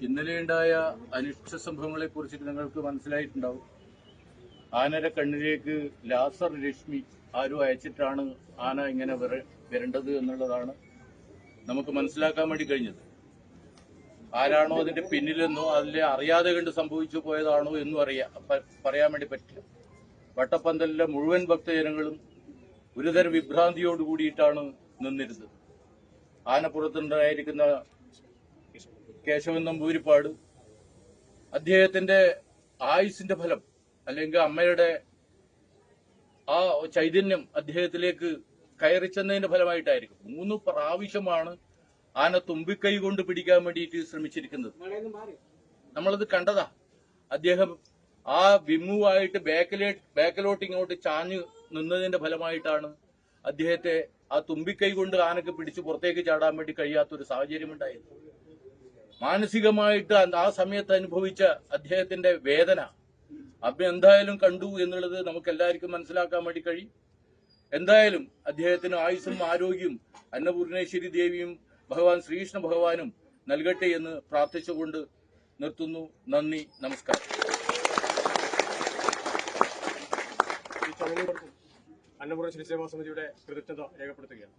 ഇന്നലെയുണ്ടായ അനിഷ്ട സംഭവങ്ങളെ കുറിച്ചിട്ട് നിങ്ങൾക്ക് മനസ്സിലായിട്ടുണ്ടാവും. ആനയുടെ കണ്ണിലേക്ക് ലാസർ രശ്മി ആരും അയച്ചിട്ടാണ് ആന ഇങ്ങനെ വരേണ്ടത് എന്നുള്ളതാണ് നമുക്ക് മനസ്സിലാക്കാൻ വേണ്ടി കഴിഞ്ഞത്. ആരാണോ അതിന്റെ പിന്നിലെന്നോ അതിലെ അറിയാതെ കണ്ട് സംഭവിച്ചു പോയതാണോ എന്നും പറയാൻ വേണ്ടി പറ്റില്ല. വട്ടപ്പന്തലിലെ മുഴുവൻ ഭക്തജനങ്ങളും ഒരുതരം വിഭ്രാന്തിയോട് കൂടിയിട്ടാണ് നിന്നിരുന്നത്. ആനപ്പുറത്തുണ്ടായിരിക്കുന്ന കേശവൻ നമ്പൂതിരിപ്പാട് അദ്ദേഹത്തിന്റെ ആയുസിന്റെ ഫലം അല്ലെങ്കിൽ അമ്മയുടെ ആ ചൈതന്യം അദ്ദേഹത്തിലേക്ക് കയറിച്ചെന്നതിന്റെ ഫലമായിട്ടായിരിക്കും 3 പ്രാവശ്യമാണ് ആന തുമ്പിക്കൈ കൊണ്ട് പിടിക്കാൻ വേണ്ടിയിട്ട് ശ്രമിച്ചിരിക്കുന്നത്. നമ്മളത് കണ്ടതാ. അദ്ദേഹം ആ വിമ്മുവായിട്ട് ബാക്കിലോട്ട് ഇങ്ങോട്ട് ചാഞ്ഞു നിന്നതിന്റെ ഫലമായിട്ടാണ് അദ്ദേഹത്തെ ആ തുമ്പിക്കൈ കൊണ്ട് ആനക്ക് പിടിച്ച് പുറത്തേക്ക് ചാടാൻ വേണ്ടി കഴിയാത്തൊരു സാഹചര്യം ഉണ്ടായത്. മാനസികമായിട്ട് ആ സമയത്ത് അനുഭവിച്ച അദ്ദേഹത്തിന്റെ വേദന അപ്പൊ എന്തായാലും കണ്ടു എന്നുള്ളത് നമുക്ക് എല്ലാവർക്കും മനസ്സിലാക്കാൻ വേണ്ടി കഴിയും. എന്തായാലും അദ്ദേഹത്തിന് ആയുസ്സും ആരോഗ്യവും അന്നപൂർണേശ്വരി ദേവിയും ഭഗവാൻ ശ്രീകൃഷ്ണ ഭഗവാനും നൽകട്ടെ എന്ന് പ്രാർത്ഥിച്ചുകൊണ്ട് നിർത്തുന്നു. നന്ദി, നമസ്കാരം. ഈ ചടങ്ങിനോടൊപ്പം അന്നപൂർണ ശ്രീ സേവാ സമിതിയുടെ കൃതജ്ഞത രേഖപ്പെടുത്തുകയാണ്.